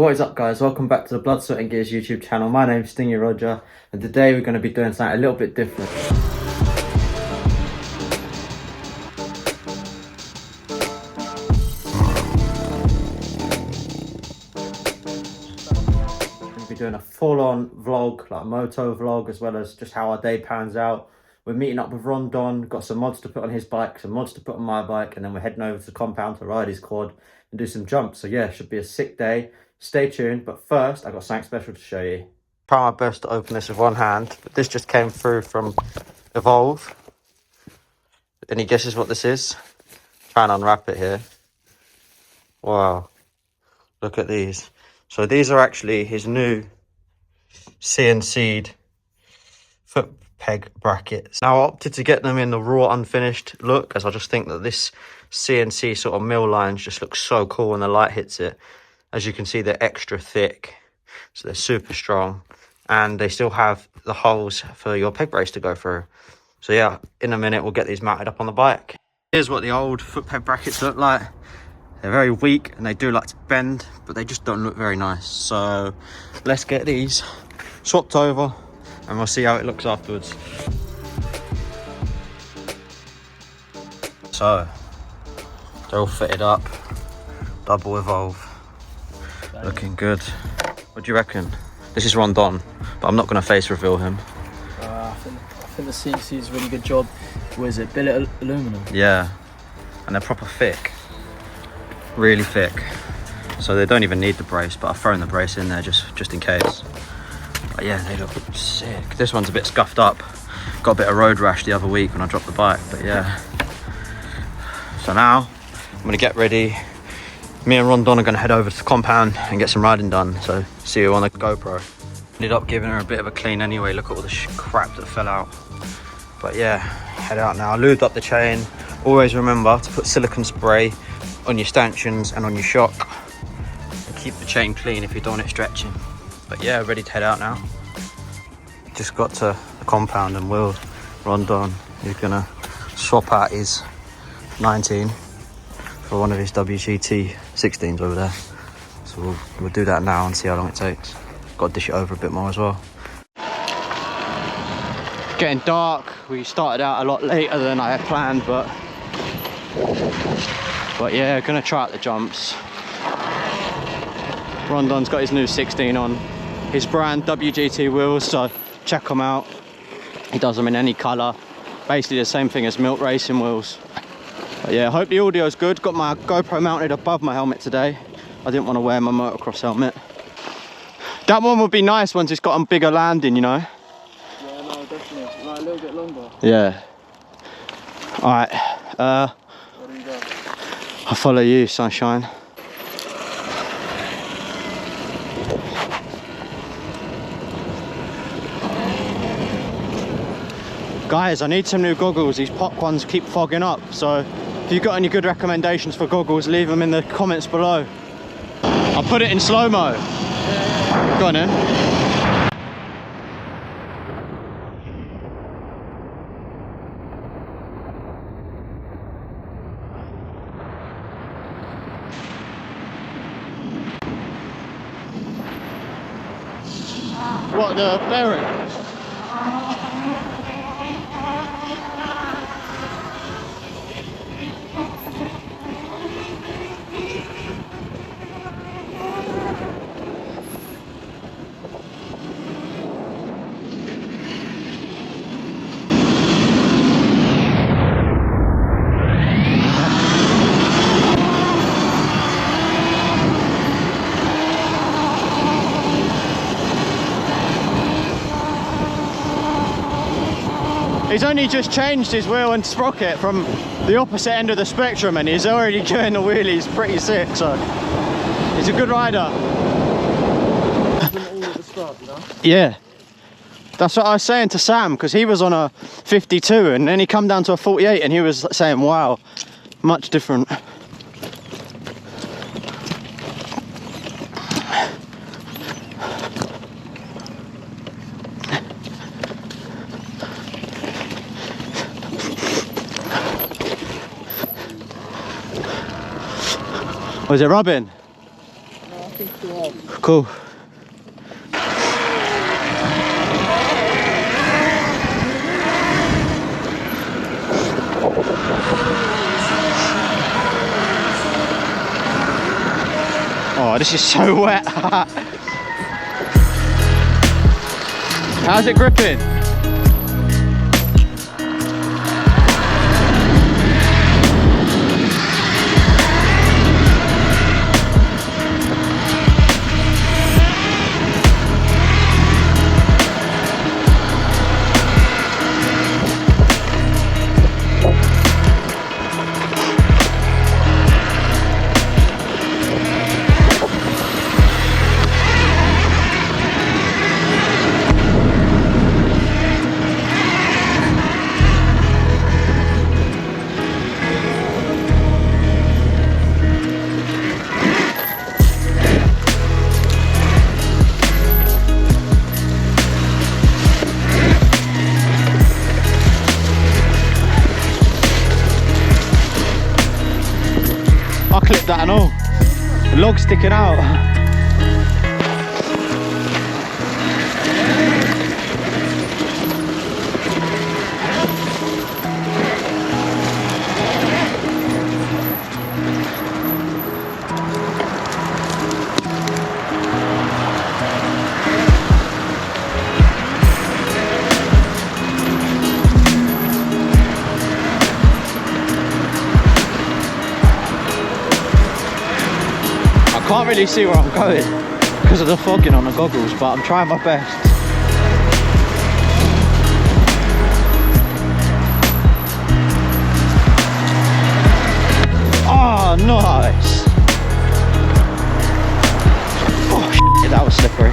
what is up guys, welcome back to the Blood, Sweat and Gears YouTube channel. My name's Stingy Roger and today we're going to be doing something a little bit different. We're going to be doing a full-on vlog, like a moto vlog, as well as just how our day pans out. We're meeting up with Rondon, got some mods to put on his bike, some mods to put on my bike, and then we're heading over to the compound to ride his quad and do some jumps. So yeah, should be a sick day. Stay tuned, but first, I got something special to show you. Try my best to open this with one hand, but this just came through from Evolve. Any guesses what this is? Try and unwrap it here. Wow, look at these. So these are actually his new CNC'd foot peg brackets. Now I opted to get them in the raw unfinished look, as I just think that this CNC sort of mill lines just looks so cool when the light hits it. As you can see, they're extra thick, so they're super strong, and they still have the holes for your peg brace to go through. So yeah, in a minute we'll get these mounted up on the bike. Here's what the old foot peg brackets look like. They're very weak and they do like to bend, but they just don't look very nice. So let's get these swapped over and we'll see how it looks afterwards. So they're all fitted up, double Evolve. Looking good. What do you reckon? This is Rondon, but I'm not going to face reveal him. I think the CNC is a really good job. What is it? Billet aluminum? Yeah, and they're proper thick. Really thick. So they don't even need the brace, but I've thrown the brace in there just in case. But yeah, they look sick. This one's a bit scuffed up. Got a bit of road rash the other week when I dropped the bike, but yeah. So now, I'm going to get ready. Me and Rondon are going to head over to the compound and get some riding done, so see you on the GoPro. Ended up giving her a bit of a clean anyway, look at all the crap that fell out. But yeah, head out now. I lubed up the chain. Always remember to put silicone spray on your stanchions and on your shock to keep the chain clean if you don't want it stretching. But yeah, ready to head out now. Just got to the compound and Rondon is going to swap out his 19 for one of his WGT 16s over there. So we'll do that now and see how long it takes. Got to dish it over a bit more as well. Getting dark. We started out a lot later than I had planned, but yeah, gonna try out the jumps. Rondon's got his new 16 on, his brand WGT wheels, so check them out. He does them in any colour, basically the same thing as Milk Racing wheels. But yeah, I hope the audio's good. Got my GoPro mounted above my helmet today. I didn't want to wear my motocross helmet. That one would be nice once it's got a bigger landing, you know? Yeah, no, definitely. Like a little bit longer. Yeah. Alright. Where do you go? I'll follow you, sunshine. Guys, I need some new goggles. These pop ones keep fogging up, so if you've got any good recommendations for goggles, leave them in the comments below. I'll put it in slow-mo. Yeah. Go on then. What, the bearing? He's only just changed his wheel and sprocket from the opposite end of the spectrum and he's already doing the wheelies pretty sick, so he's a good rider. Yeah, that's what I was saying to Sam, because he was on a 52 and then he come down to a 48 and he was saying, wow, much different. Was it rubbing? No, I think too hard. Cool. Oh, this is so wet. How's it gripping? I clipped that and all. The log's sticking out. I can't really see where I'm going because of the fogging on the goggles, but I'm trying my best. Oh, nice. Oh, shit, that was slippery.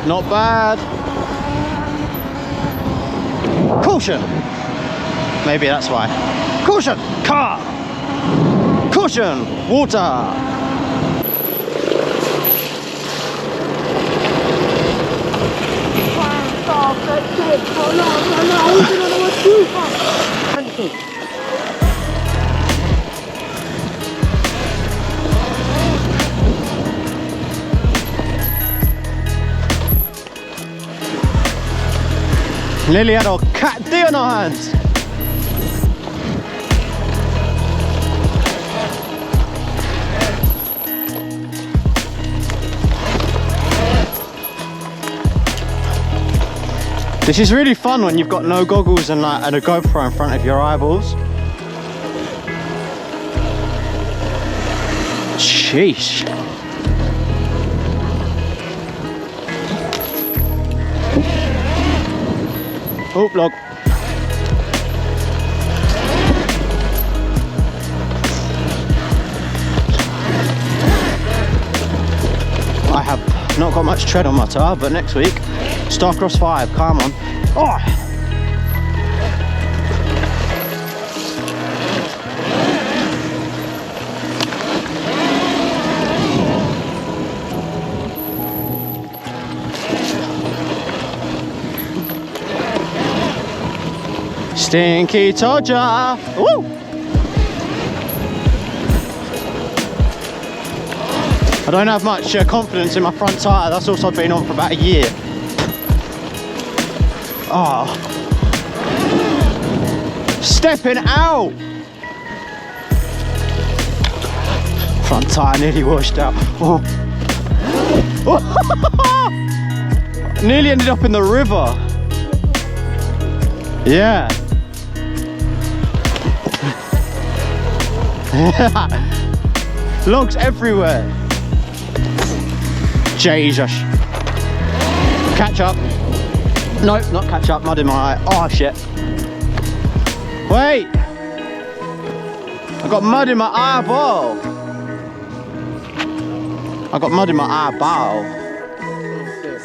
Not bad. Caution. Maybe that's why. Caution, car. Caution, water. Nearly had a cat D on our hands. This is really fun when you've got no goggles and a GoPro in front of your eyeballs. Sheesh. Oh, log. I have not got much tread on my tyre, but next week, Starcross 5, come on. Oh! Stinky told ya! Woo! I don't have much confidence in my front tyre, that's also been on for about a year. Oh. Stepping out! Front tyre nearly washed out. Oh. Nearly ended up in the river. Yeah. Logs everywhere. Jesus. Catch up. Nope, not catch up. Mud in my eye. Oh shit. Wait. I got mud in my eyeball. I got mud in my eyeball.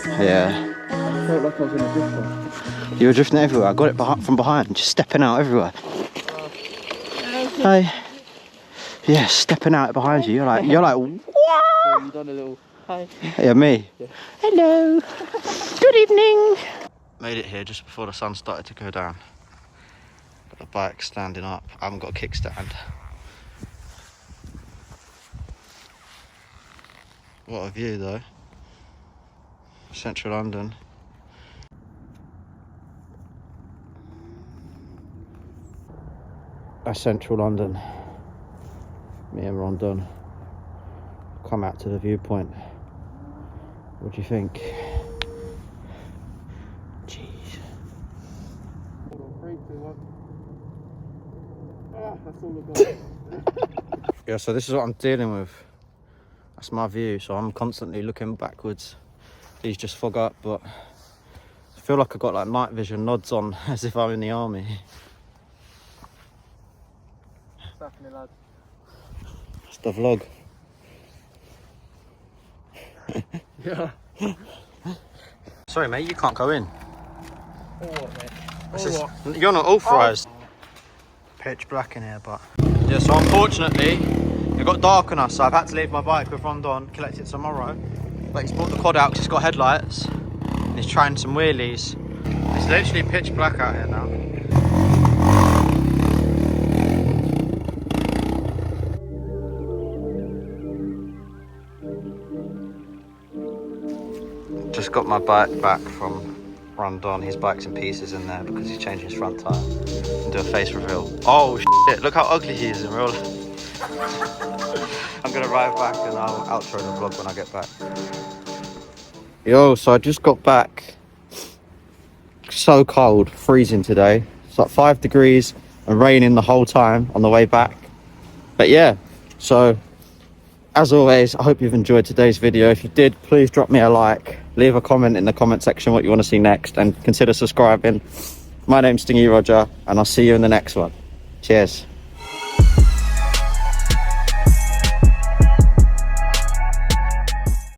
Yeah. I felt like I was in a drifter. You were drifting everywhere. I got it from behind, just stepping out everywhere. Hey. Yeah, stepping out behind you. You're like, what? Oh, you done a little hi. Yeah, me. Yeah. Hello. Good evening. Made it here just before the sun started to go down. Got the bike standing up. I haven't got a kickstand. What a view though. Central London. That's Central London. Me and Rondon come out to the viewpoint. What do you think? Jeez. That's all I've got. Yeah, so this is what I'm dealing with. That's my view, so I'm constantly looking backwards. These just fog up, but I feel like I've got like night vision nods on as if I'm in the army. What's happening, lads? It's the vlog. Yeah. Sorry mate, you can't go in. Or what, mate? This Or is- what? You're not authorised. Pitch black in here, but... Yeah, so unfortunately, it got dark on us, so I've had to leave my bike with Rondon, collect it tomorrow. But he's brought the quad out because it's got headlights. And he's trying some wheelies. It's literally pitch black out here now. Just got my bike back from Rondon. His bike's in pieces in there because he's changing his front tyre. And do a face reveal. Oh shit, look how ugly he is in real life. I'm gonna ride back and I'll outro the vlog when I get back. Yo, so I just got back. So cold, freezing today. It's like 5 degrees and raining the whole time on the way back. But yeah, so as always, I hope you've enjoyed today's video. If you did, please drop me a like. Leave a comment in the comment section what you want to see next and consider subscribing. My name's Stingy Roger and I'll see you in the next one. Cheers.